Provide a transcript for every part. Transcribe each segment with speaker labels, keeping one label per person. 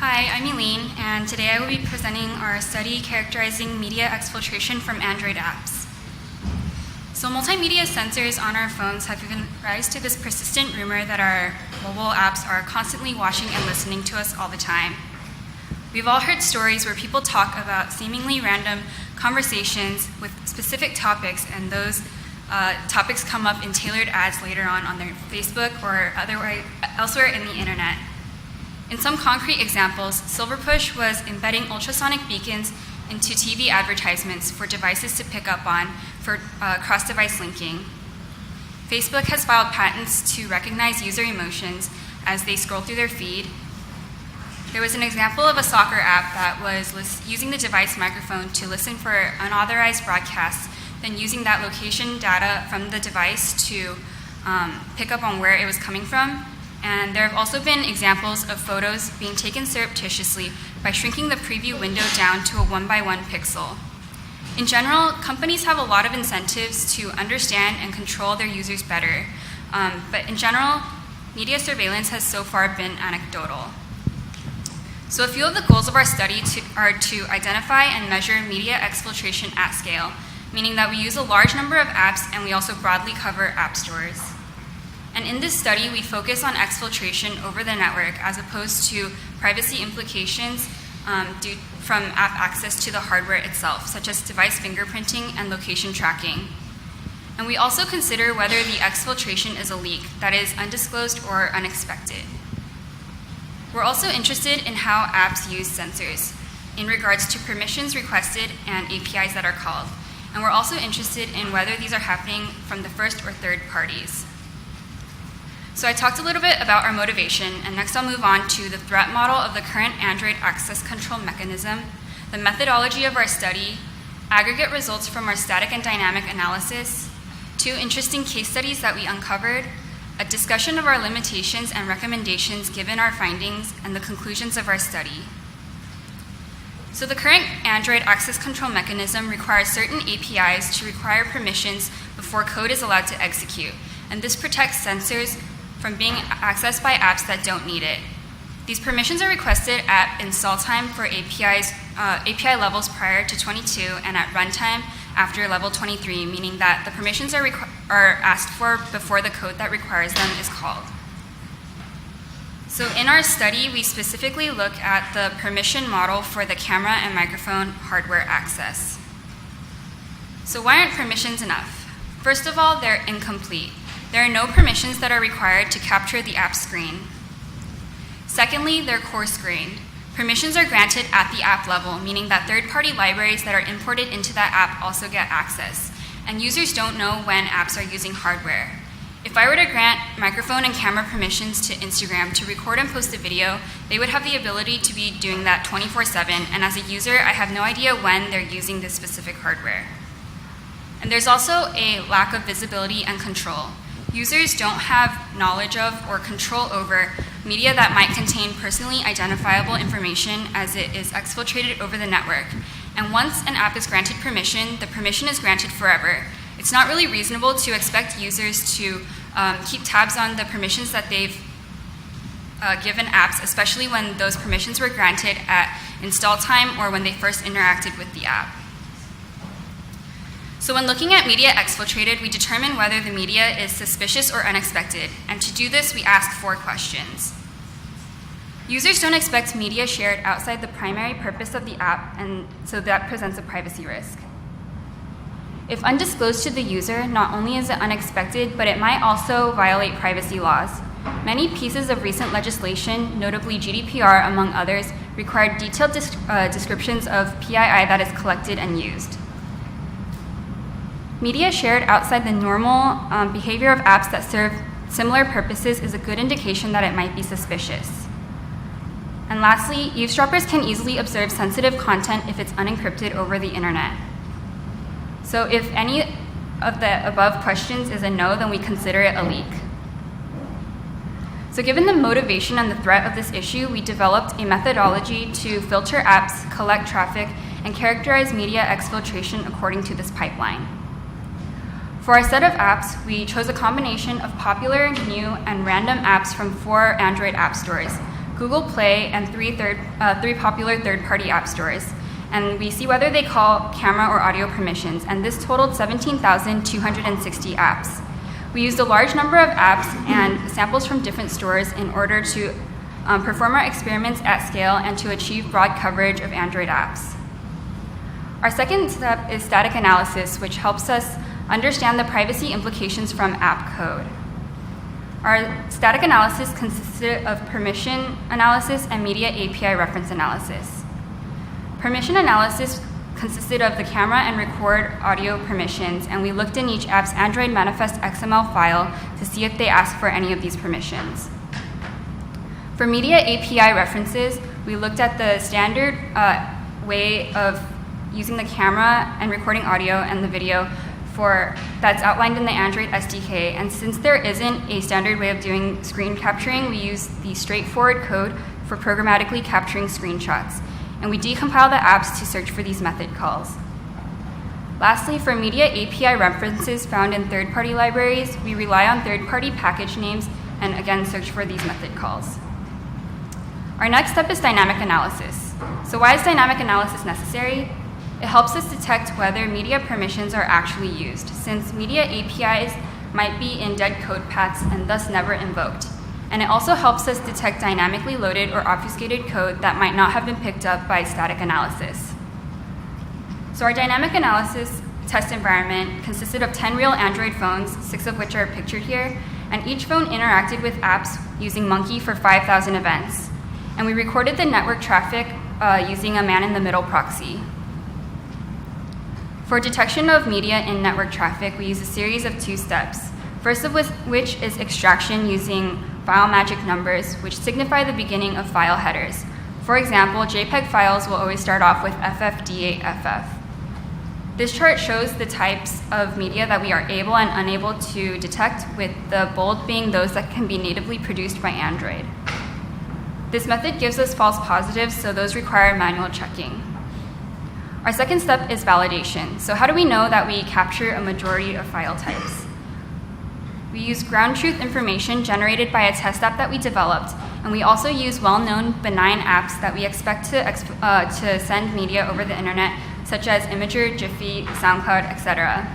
Speaker 1: Hi, I'm Elleen, and today I will be presenting our study characterizing media exfiltration from Android apps. So multimedia sensors on our phones have given rise to this persistent rumor that our mobile apps are constantly watching and listening to us all the time. We've all heard stories where people talk about seemingly random conversations with specific topics, and those topics come up in tailored ads later on their Facebook or elsewhere in the internet. In some concrete examples, Silverpush was embedding ultrasonic beacons into TV advertisements for devices to pick up on for cross-device linking. Facebook has filed patents to recognize user emotions as they scroll through their feed. There was an example of a soccer app that was using the device microphone to listen for unauthorized broadcasts, then using that location data from the device to pick up on where it was coming from. And there have also been examples of photos being taken surreptitiously by shrinking the preview window down to a 1x1 pixel. In general, companies have a lot of incentives to understand and control their users better, but in general, media surveillance has so far been anecdotal. So a few of the goals of our study are to identify and measure media exfiltration at scale, meaning that we use a large number of apps and we also broadly cover app stores. And in this study, we focus on exfiltration over the network as opposed to privacy implications due from app access to the hardware itself, such as device fingerprinting and location tracking. And we also consider whether the exfiltration is a leak that is undisclosed or unexpected. We're also interested in how apps use sensors in regards to permissions requested and APIs that are called. And we're also interested in whether these are happening from the first or third parties. So I talked a little bit about our motivation, and next I'll move on to the threat model of the current Android access control mechanism, the methodology of our study, aggregate results from our static and dynamic analysis, 2 interesting case studies that we uncovered, a discussion of our limitations and recommendations given our findings, and the conclusions of our study. So the current Android access control mechanism requires certain APIs to require permissions before code is allowed to execute, and this protects sensors from being accessed by apps that don't need it. These permissions are requested at install time for API levels prior to 22 and at runtime after level 23, meaning that the permissions are asked for before the code that requires them is called. So in our study, we specifically look at the permission model for the camera and microphone hardware access. So why aren't permissions enough? First of all, they're incomplete. There are no permissions that are required to capture the app screen. Secondly, they're coarse-grained. Permissions are granted at the app level, meaning that third-party libraries that are imported into that app also get access, and users don't know when apps are using hardware. If I were to grant microphone and camera permissions to Instagram to record and post a video, they would have the ability to be doing that 24/7, and as a user, I have no idea when they're using this specific hardware. And there's also a lack of visibility and control. Users don't have knowledge of or control over media that might contain personally identifiable information as it is exfiltrated over the network. And once an app is granted permission, the permission is granted forever. It's not really reasonable to expect users to keep tabs on the permissions that they've given apps, especially when those permissions were granted at install time or when they first interacted with the app. So when looking at media exfiltrated, we determine whether the media is suspicious or unexpected. And to do this, we ask 4 questions. Users don't expect media shared outside the primary purpose of the app, and so that presents a privacy risk. If undisclosed to the user, not only is it unexpected, but it might also violate privacy laws. Many pieces of recent legislation, notably GDPR among others, require detailed descriptions of PII that is collected and used. Media shared outside the normal behavior of apps that serve similar purposes is a good indication that it might be suspicious. And lastly, eavesdroppers can easily observe sensitive content if it's unencrypted over the internet. So if any of the above questions is a no, then we consider it a leak. So given the motivation and the threat of this issue, we developed a methodology to filter apps, collect traffic, and characterize media exfiltration according to this pipeline. For our set of apps, we chose a combination of popular, new, and random apps from 4 Android app stores: Google Play, and three popular third-party app stores. And we see whether they call camera or audio permissions, and this totaled 17,260 apps. We used a large number of apps and samples from different stores in order to perform our experiments at scale and to achieve broad coverage of Android apps. Our second step is static analysis, which helps us understand the privacy implications from app code. Our static analysis consisted of permission analysis and media API reference analysis. Permission analysis consisted of the camera and record audio permissions, and we looked in each app's Android manifest XML file to see if they asked for any of these permissions. For media API references, we looked at the standard way of using the camera and recording audio and the video that's outlined in the Android SDK, and since there isn't a standard way of doing screen capturing, we use the straightforward code for programmatically capturing screenshots, and we decompile the apps to search for these method calls. Lastly, for media API references found in third-party libraries, we rely on third-party package names and again search for these method calls. Our next step is dynamic analysis. So why is dynamic analysis necessary? It helps us detect whether media permissions are actually used, since media APIs might be in dead code paths and thus never invoked. And it also helps us detect dynamically loaded or obfuscated code that might not have been picked up by static analysis. So our dynamic analysis test environment consisted of 10 real Android phones, 6 of which are pictured here, and each phone interacted with apps using Monkey for 5,000 events. And we recorded the network traffic using a man-in-the-middle proxy. For detection of media in network traffic, we use a series of 2 steps. First of which is extraction using file magic numbers, which signify the beginning of file headers. For example, JPEG files will always start off with FFD8FF. This chart shows the types of media that we are able and unable to detect, with the bold being those that can be natively produced by Android. This method gives us false positives, so those require manual checking. Our second step is validation. So how do we know that we capture a majority of file types? We use ground truth information generated by a test app that we developed, and we also use well-known benign apps that we expect to send media over the internet, such as Imager, Giphy, SoundCloud, etc.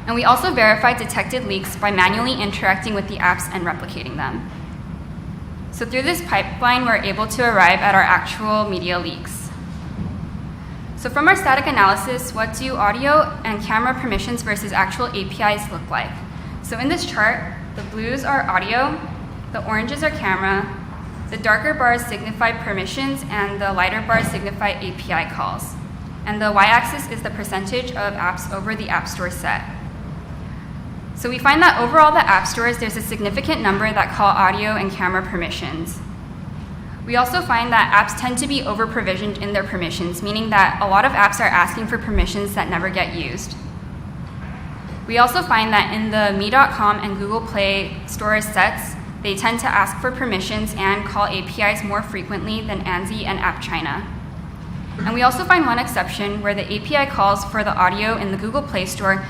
Speaker 1: And we also verify detected leaks by manually interacting with the apps and replicating them. So through this pipeline, we're able to arrive at our actual media leaks. So from our static analysis, what do audio and camera permissions versus actual APIs look like? So in this chart, the blues are audio, the oranges are camera, the darker bars signify permissions, and the lighter bars signify API calls. And the y-axis is the percentage of apps over the App Store set. So we find that overall the app stores, there's a significant number that call audio and camera permissions. We also find that apps tend to be over-provisioned in their permissions, meaning that a lot of apps are asking for permissions that never get used. We also find that in the Me.com and Google Play Store sets, they tend to ask for permissions and call APIs more frequently than ANSI and App China. And we also find one exception where the API calls for the audio in the Google Play Store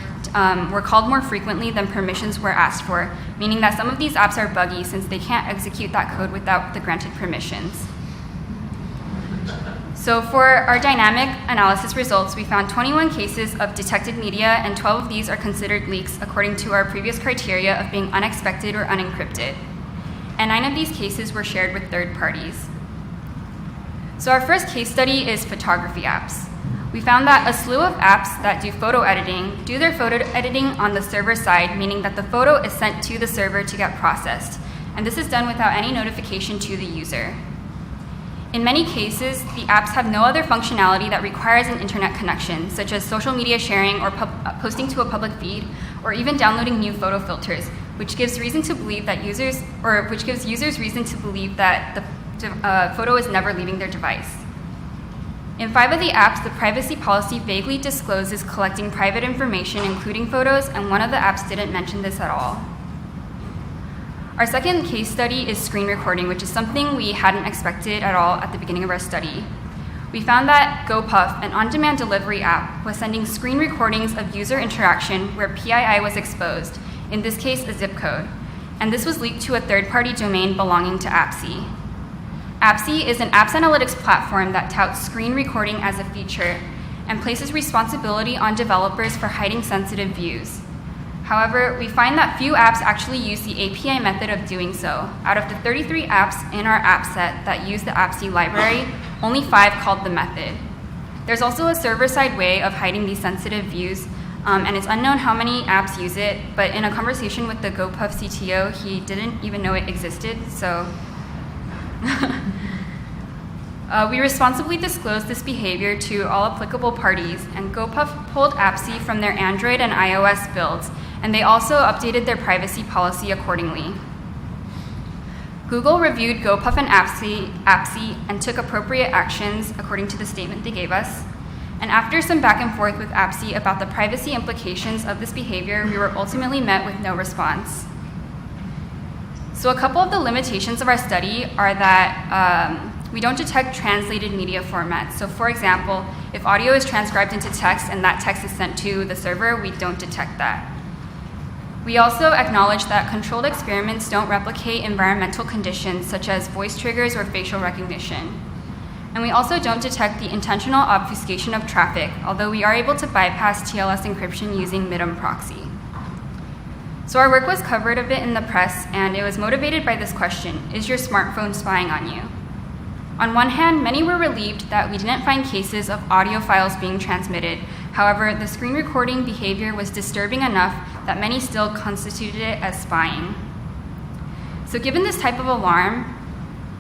Speaker 1: were called more frequently than permissions were asked for, meaning that some of these apps are buggy since they can't execute that code without the granted permissions. So for our dynamic analysis results, we found 21 cases of detected media, and 12 of these are considered leaks according to our previous criteria of being unexpected or unencrypted. And 9 of these cases were shared with third parties. So our first case study is photography apps. We found that a slew of apps that do photo editing do their photo editing on the server side, meaning that the photo is sent to the server to get processed. And this is done without any notification to the user. In many cases, the apps have no other functionality that requires an internet connection, such as social media sharing or posting to a public feed, or even downloading new photo filters, which gives users reason to believe that the photo is never leaving their device. In 5 of the apps, the privacy policy vaguely discloses collecting private information, including photos, and one of the apps didn't mention this at all. Our second case study is screen recording, which is something we hadn't expected at all at the beginning of our study. We found that GoPuff, an on-demand delivery app, was sending screen recordings of user interaction where PII was exposed, in this case a zip code, and this was leaked to a third-party domain belonging to AppSy. Appsy is an apps analytics platform that touts screen recording as a feature and places responsibility on developers for hiding sensitive views. However, we find that few apps actually use the API method of doing so. Out of the 33 apps in our app set that use the Appsy library, only 5 called the method. There's also a server-side way of hiding these sensitive views, and it's unknown how many apps use it, but in a conversation with the GoPuff CTO, he didn't even know it existed, so. We responsibly disclosed this behavior to all applicable parties, and GoPuff pulled Appsy from their Android and iOS builds, and they also updated their privacy policy accordingly. Google reviewed GoPuff and Appsy and took appropriate actions according to the statement they gave us. And after some back and forth with Appsy about the privacy implications of this behavior, we were ultimately met with no response. So a couple of the limitations of our study are that we don't detect translated media formats. So for example, if audio is transcribed into text and that text is sent to the server, we don't detect that. We also acknowledge that controlled experiments don't replicate environmental conditions such as voice triggers or facial recognition. And we also don't detect the intentional obfuscation of traffic, although we are able to bypass TLS encryption using MIDM proxy. So our work was covered a bit in the press, and it was motivated by this question: is your smartphone spying on you? On one hand, many were relieved that we didn't find cases of audio files being transmitted. However, the screen recording behavior was disturbing enough that many still constituted it as spying. So given this type of alarm,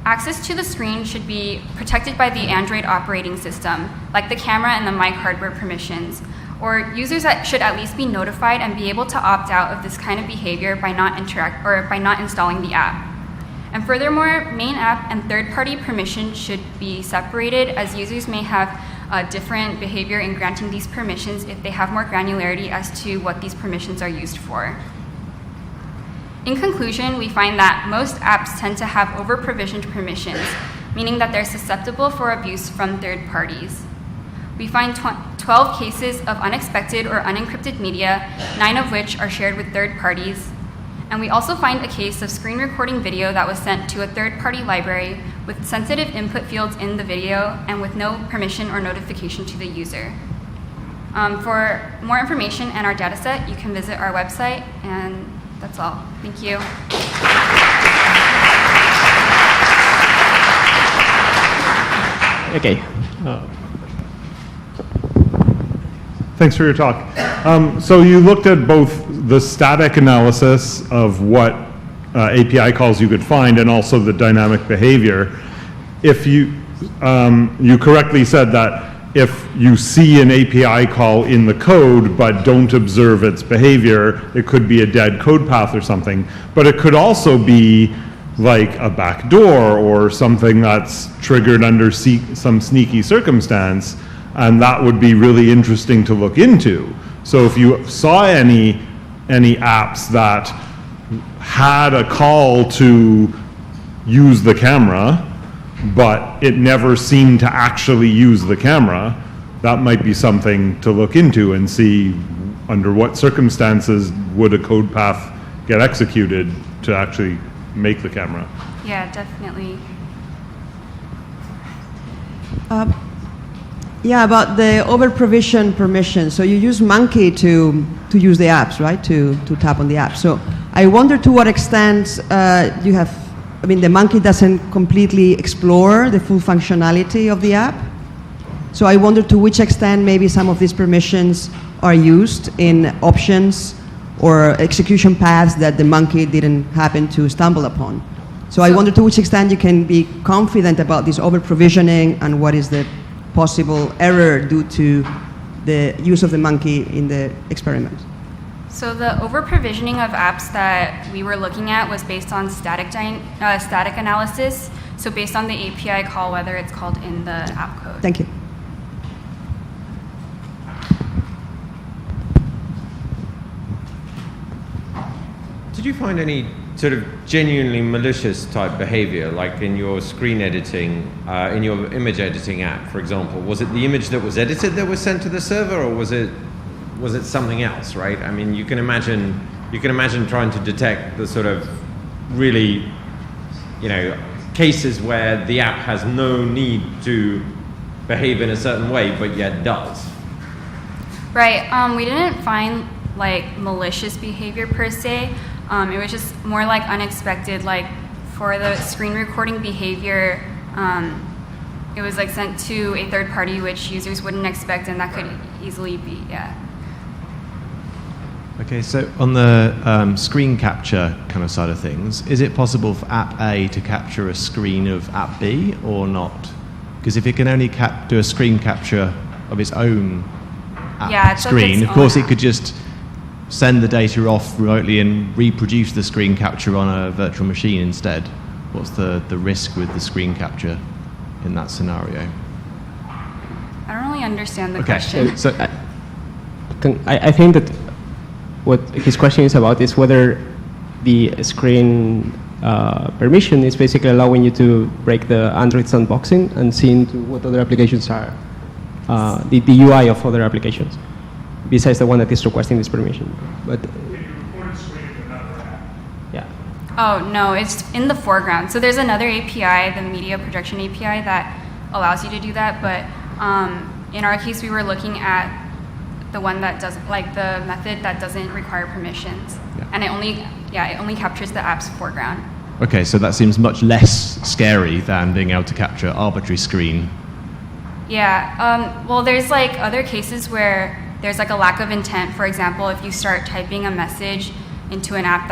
Speaker 1: access to the screen should be protected by the Android operating system, like the camera and the mic hardware permissions, or users should at least be notified and be able to opt out of this kind of behavior by not installing the app. And furthermore, main app and third-party permissions should be separated, as users may have different behavior in granting these permissions if they have more granularity as to what these permissions are used for. In conclusion, we find that most apps tend to have over-provisioned permissions, meaning that they're susceptible for abuse from third parties. We find 12 cases of unexpected or unencrypted media, 9 of which are shared with third parties. And we also find a case of screen recording video that was sent to a third-party library with sensitive input fields in the video and with no permission or notification to the user. For more information and our data set, you can visit our website, and that's all. Thank you.
Speaker 2: Okay.
Speaker 3: Thanks for your talk. So you looked at both the static analysis of what API calls you could find and also the dynamic behavior. If you correctly said that if you see an API call in the code but don't observe its behavior, it could be a dead code path or something. But it could also be like a backdoor or something that's triggered under some sneaky circumstance, and that would be really interesting to look into. So if you saw any apps that had a call to use the camera, but it never seemed to actually use the camera, that might be something to look into and see under what circumstances would a code path get executed to actually make the camera.
Speaker 1: Yeah, definitely.
Speaker 4: Yeah, about the over-provision permission. So you use Monkey to use the apps, right? To tap on the app. So I wonder to what extent you have, I mean, the Monkey doesn't completely explore the full functionality of the app. So I wonder to which extent maybe some of these permissions are used in options or execution paths that the Monkey didn't happen to stumble upon. So I wonder to which extent you can be confident about this over-provisioning and what is the possible error due to the use of the Monkey in the experiment.
Speaker 1: So the over-provisioning of apps that we were looking at was based on static analysis, so based on the API call, whether it's called in the app code.
Speaker 4: Thank you.
Speaker 2: Did you find any sort of genuinely malicious type behavior, like in your screen editing, in your image editing app, for example? Was it the image that was edited that was sent to the server, or was it something else, right? I mean, you can imagine trying to detect the sort of really, cases where the app has no need to behave in a certain way, but yet does.
Speaker 1: Right. We didn't find like malicious behavior per se. It was just more like unexpected. Like for the screen recording behavior, it was like sent to a third party, which users wouldn't expect, and that could easily be, yeah.
Speaker 5: Okay, so on the screen capture kind of side of things, is it possible for app A to capture a screen of app B or not? Because if it can only do a screen capture of its own app screen, of course it could just send the data off remotely and reproduce the screen capture on a virtual machine instead. What's the risk with the screen capture in that scenario?
Speaker 1: I don't really understand the question.
Speaker 5: So
Speaker 6: I think that what his question is about is whether the screen permission is basically allowing you to break the Android sandboxing and see into what other applications are, the UI of other applications, besides the one that is requesting this permission. But yeah.
Speaker 1: Oh, no, it's in the foreground. So there's another API, the media projection API, that allows you to do that. But in our case, we were looking at the one that doesn't, like the method that doesn't require permissions.
Speaker 5: Yeah.
Speaker 1: And it only captures the app's foreground.
Speaker 5: Okay, so that seems much less scary than being able to capture arbitrary screen.
Speaker 1: Yeah, well, there's like other cases where there's like a lack of intent. For example, if you start typing a message into an app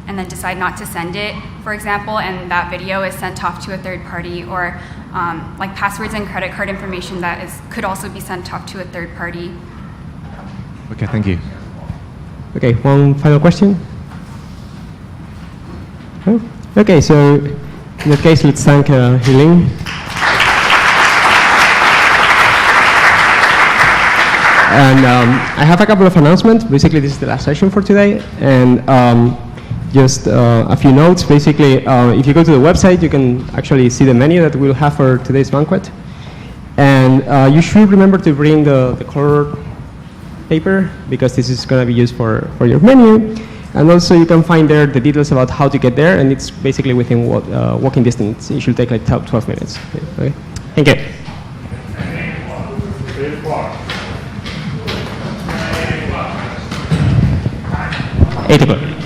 Speaker 1: and then decide not to send it, for example, and that video is sent off to a third party, or like passwords and credit card information that could also be sent off to a third party.
Speaker 5: Okay, thank you.
Speaker 6: Okay, one final question. Oh, okay, so in that case, let's thank Elleen. And I have a couple of announcements. Basically, this is the last session for today. And just a few notes. Basically, if you go to the website, you can actually see the menu that we'll have for today's banquet. And you should remember to bring the color paper, because this is going to be used for your menu. And also you can find there the details about how to get there, and it's basically within walking distance. It should take like 12 minutes. Okay. Thank you. 8 o'clock.